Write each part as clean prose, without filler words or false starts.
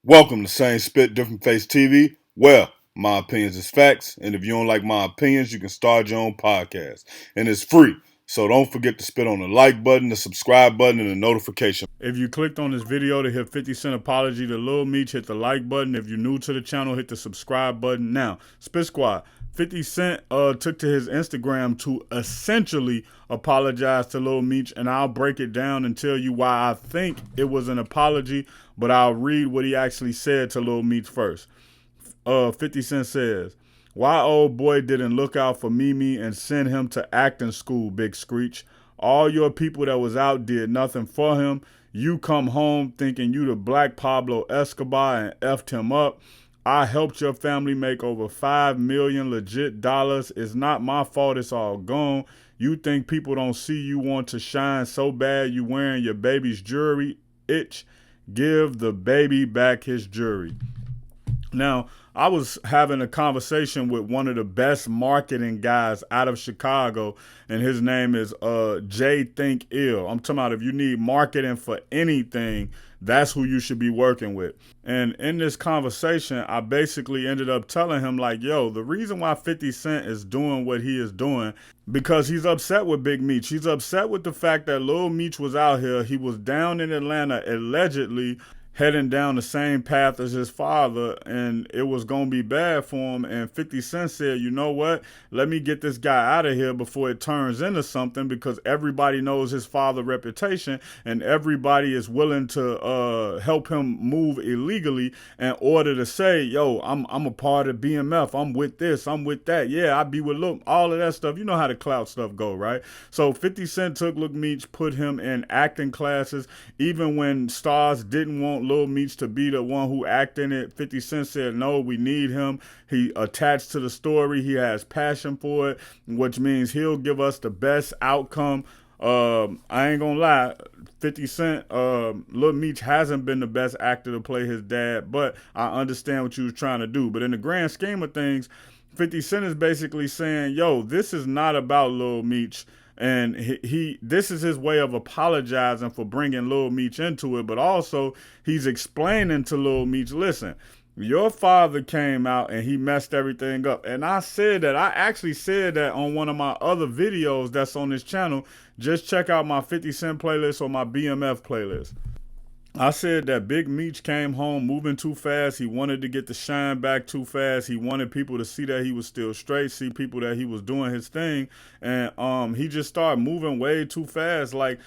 Welcome to Same Spit, Different Face TV. Well, my opinions is facts, and if you don't like my opinions, you can start your own podcast. And it's free. So don't forget to spit on the like button, the subscribe button, and the notification. If you clicked on this video to hit 50 Cent apology to Lil Meech, hit the like button. If you're new to the channel, hit the subscribe button. Now, Spit Squad, 50 Cent took to his Instagram to essentially apologize to Lil Meech, and I'll break it down and tell you why I think it was an apology, but I'll read what he actually said to Lil Meech first. 50 Cent says, "Why old boy didn't look out for Mimi and send him to acting school, Big Screech. All your people that was out did nothing for him. You come home thinking you the black Pablo Escobar and effed him up. I helped your family make over 5 million legit dollars. It's not my fault it's all gone. You think people don't see you want to shine so bad you wearing your baby's jewelry? Itch. Give the baby back his jewelry." Now, I was having a conversation with one of the best marketing guys out of Chicago, and his name is Jay Think Ill. I'm talking about if you need marketing for anything, that's who you should be working with. And in this conversation, I basically ended up telling him, like, yo, the reason why 50 Cent is doing what he is doing, because he's upset with Big Meech. He's upset with the fact that Lil Meech was out here. He was down in Atlanta allegedly heading down the same path as his father, and it was going to be bad for him. And 50 Cent said, you know what, let me get this guy out of here before it turns into something, because everybody knows his father's reputation and everybody is willing to help him move illegally in order to say, yo, I'm a part of BMF, I'm with this, I'm with that, yeah, I be with Lil, all of that stuff. You know how the clout stuff go, right? So 50 Cent took Lil Meech, put him in acting classes, even when stars didn't want Lil Meech to be the one who act in it. 50 Cent said, no, we need him. He attached to the story. He has passion for it, which means he'll give us the best outcome. I ain't gonna lie, 50 Cent, Lil Meech hasn't been the best actor to play his dad, but I understand what you was trying to do. But in the grand scheme of things, 50 Cent is basically saying, yo, this is not about Lil Meech. And he this is his way of apologizing for bringing Lil Meech into it, but also he's explaining to Lil Meech, listen, your father came out and he messed everything up. And I actually said that on one of my other videos that's on this channel. Just check out my 50 Cent playlist or my BMF playlist. I said that Big Meech came home moving too fast. He wanted to get the shine back too fast. He wanted people to see that he was still straight, see people that he was doing his thing. And he just started moving way too fast. Like,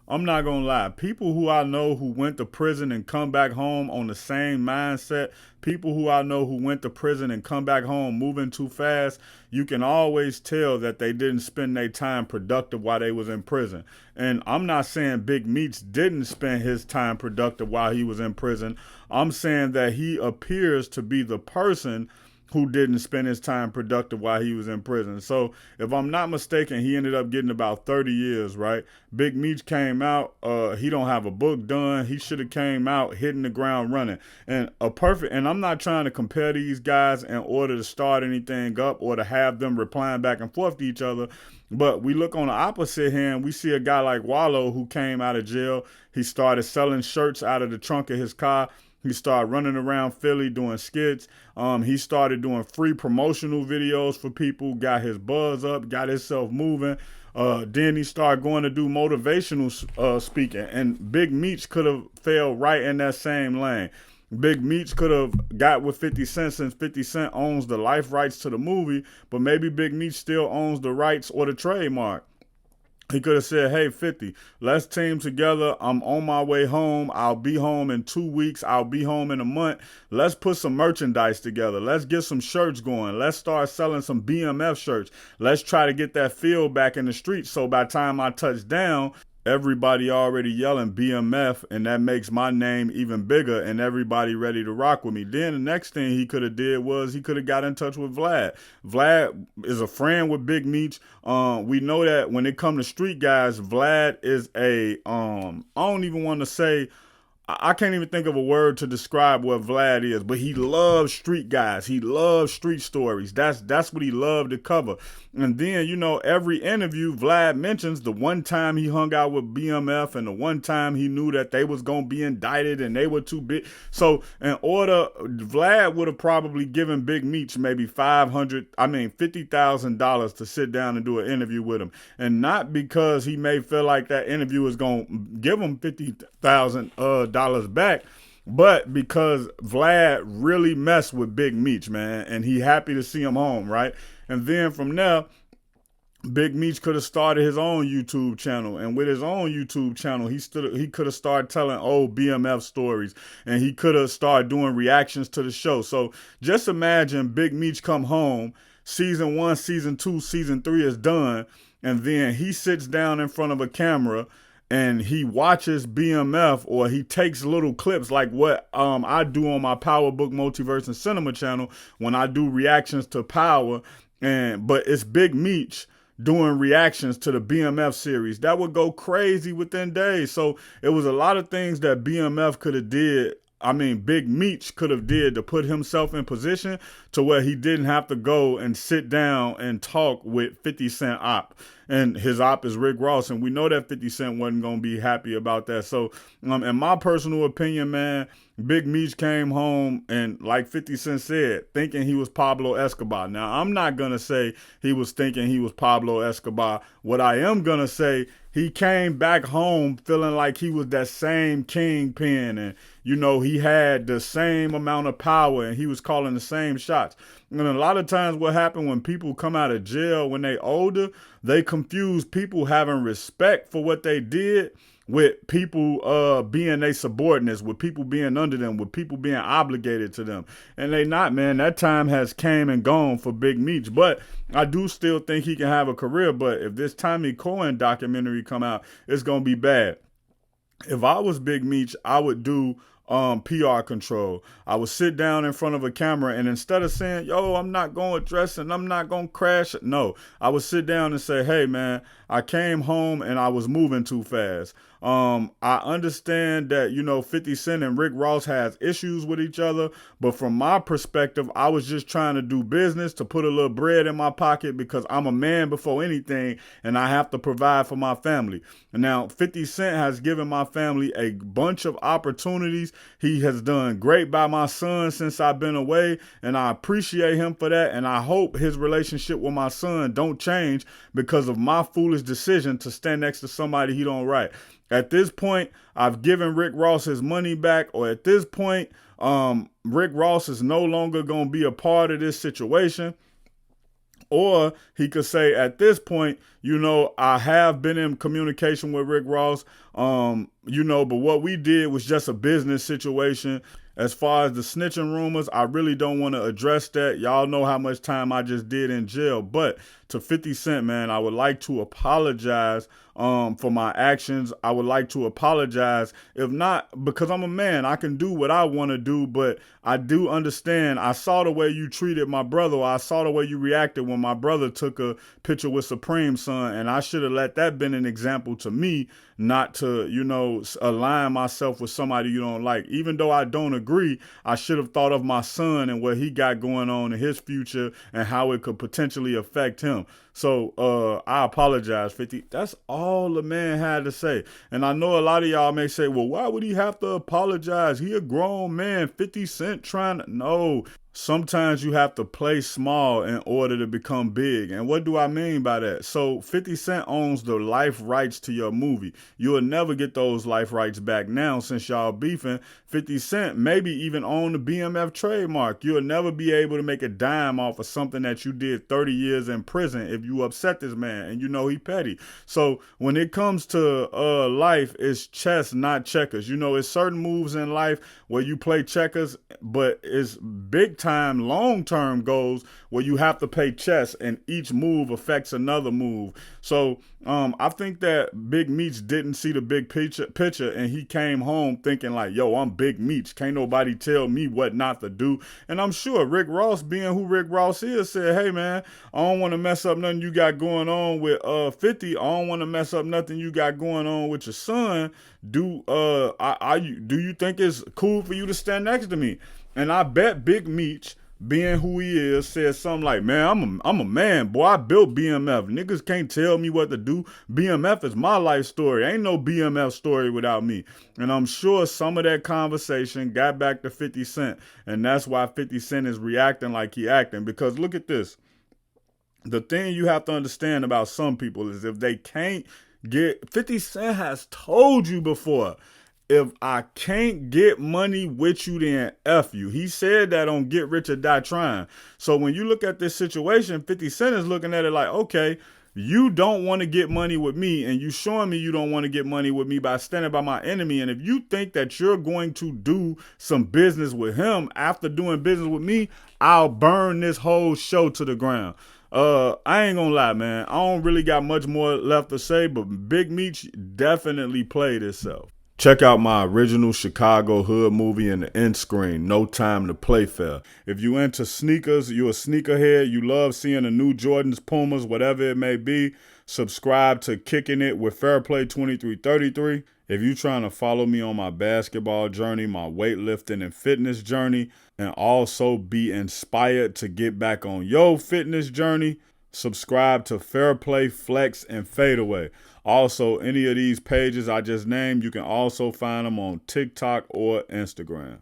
I'm not gonna lie, people who I know who went to prison and come back home on the same mindset, people who I know who went to prison and come back home moving too fast, you can always tell that they didn't spend their time productive while they was in prison. And I'm not saying Big Meech didn't spend his time productive while he was in prison. I'm saying that he appears to be the person who didn't spend his time productive while he was in prison. So if I'm not mistaken, he ended up getting about 30 years, right? Big Meech came out, he don't have a book done. He should have came out hitting the ground running. And I'm not trying to compare these guys in order to start anything up or to have them replying back and forth to each other. But we look on the opposite hand, we see a guy like Wallow who came out of jail. He started selling shirts out of the trunk of his car. He started running around Philly doing skits. He started doing free promotional videos for people, got his buzz up, got himself moving. Then he started going to do motivational speaking. And Big Meech could have fell right in that same lane. Big Meech could have got with 50 Cent since 50 Cent owns the life rights to the movie, but maybe Big Meech still owns the rights or the trademark. He could have said, hey, 50, let's team together. I'm on my way home. I'll be home in 2 weeks. I'll be home in a month. Let's put some merchandise together. Let's get some shirts going. Let's start selling some BMF shirts. Let's try to get that feel back in the streets. So by the time I touch down, everybody already yelling BMF, and that makes my name even bigger, and everybody ready to rock with me. Then the next thing he could have did was he could have got in touch with Vlad. Vlad is a friend with Big Meech. We know that when it come to street guys, Vlad is a I don't even want to say I can't even think of a word to describe what Vlad is, but he loves street guys. He loves street stories. That's what he loved to cover. And then, every interview, Vlad mentions the one time he hung out with BMF and the one time he knew that they was going to be indicted and they were too big. So Vlad would have probably given Big Meech maybe $50,000 to sit down and do an interview with him. And not because he may feel like that interview is going to give him $50,000 back, but because Vlad really messed with Big Meech, man, and he happy to see him home, right? And then from there, Big Meech could have started his own YouTube channel, and with his own YouTube channel, he could have started telling old BMF stories, and he could have started doing reactions to the show. So just imagine Big Meech come home, season 1, season 2, season 3 is done, and then he sits down in front of a camera and he watches BMF, or he takes little clips like what I do on my Power Book Multiverse and Cinema channel when I do reactions to Power, but it's Big Meech doing reactions to the BMF series. That would go crazy within days. So it was a lot of things that BMF could have did. Big Meech could have did to put himself in position to where he didn't have to go and sit down and talk with 50 Cent op. And his op is Rick Ross. And we know that 50 Cent wasn't going to be happy about that. So in my personal opinion, man, Big Meech came home and, like 50 Cent said, thinking he was Pablo Escobar. Now, I'm not going to say he was thinking he was Pablo Escobar. What I am going to say, he came back home feeling like he was that same kingpin, and, he had the same amount of power, and he was calling the same shots. And a lot of times what happened when people come out of jail when they older, they confuse people having respect for what they did with people being their subordinates, with people being under them, with people being obligated to them. And they not, man. That time has came and gone for Big Meech. But I do still think he can have a career. But if this Tommy Cohen documentary come out, it's going to be bad. If I was Big Meech, I would do PR control. I would sit down in front of a camera, and instead of saying, yo, I'm not going to dress and I'm not going to crash, no, I would sit down and say, hey, man, I came home and I was moving too fast. I understand that, 50 Cent and Rick Ross has issues with each other, but from my perspective, I was just trying to do business to put a little bread in my pocket because I'm a man before anything, and I have to provide for my family. And now 50 Cent has given my family a bunch of opportunities. He has done great by my son since I've been away, and I appreciate him for that, and I hope his relationship with my son don't change because of my foolish decision to stand next to somebody he don't like. At this point, I've given Rick Ross his money back, or at this point, Rick Ross is no longer going to be a part of this situation. Or he could say at this point, I have been in communication with Rick Ross, but what we did was just a business situation. As far as the snitching rumors, I really don't want to address that. Y'all know how much time I just did in jail. But to 50 Cent, man, I would like to apologize for my actions. I would like to apologize. If not, because I'm a man, I can do what I want to do. But I do understand. I saw the way you treated my brother. I saw the way you reacted when my brother took a picture with Supreme Son. And I should have let that been an example to me, not to, align myself with somebody you don't like. Even though I don't agree, I should have thought of my son and what he got going on in his future and how it could potentially affect him. So I apologize, 50. That's all the man had to say. And I know a lot of y'all may say, well, why would he have to apologize? He a grown man, 50 Cent trying to... No. Sometimes you have to play small in order to become big. And what do I mean by that? So 50 Cent owns the life rights to your movie. You'll never get those life rights back now since y'all beefing. 50 Cent maybe even own the BMF trademark. You'll never be able to make a dime off of something that you did 30 years in prison if you upset this man and he petty. So when it comes to life, it's chess, not checkers. It's certain moves in life where you play checkers, but it's big time, long-term goals where you have to play chess and each move affects another move. So I think that Big Meech didn't see the big picture and he came home thinking like, yo, I'm Big Meech. Can't nobody tell me what not to do. And I'm sure Rick Ross, being who Rick Ross is, said, hey, man, I don't want to mess up none of nothing you got going on with 50. I don't want to mess up nothing you got going on with your son. Do do you think it's cool for you to stand next to me? And I bet Big Meech, being who he is, said something like, man, I'm a man, boy. I built BMF. Niggas can't tell me what to do. BMF is my life story. Ain't no BMF story without me. And I'm sure some of that conversation got back to 50 Cent. And that's why 50 Cent is reacting like he acting. Because look at this. The thing you have to understand about some people is if they can't get, 50 Cent has told you before, if I can't get money with you, then F you. He said that on Get Rich or Die Trying. So when you look at this situation, 50 Cent is looking at it like, okay, you don't want to get money with me, and you showing me you don't want to get money with me by standing by my enemy. And if you think that you're going to do some business with him after doing business with me, I'll burn this whole show to the ground. I ain't gonna lie, man. I don't really got much more left to say, but Big Meech definitely played itself. Check out my original Chicago hood movie in the end screen, No Time to Play Fair. If you into sneakers, you a sneakerhead, you love seeing the new Jordans, Pumas, whatever it may be, subscribe to Kicking It with Fairplay 2333. If you trying to follow me on my basketball journey, my weightlifting and fitness journey, and also be inspired to get back on your fitness journey, subscribe to Fairplay, Flex, and Fadeaway. Also, any of these pages I just named, you can also find them on TikTok or Instagram.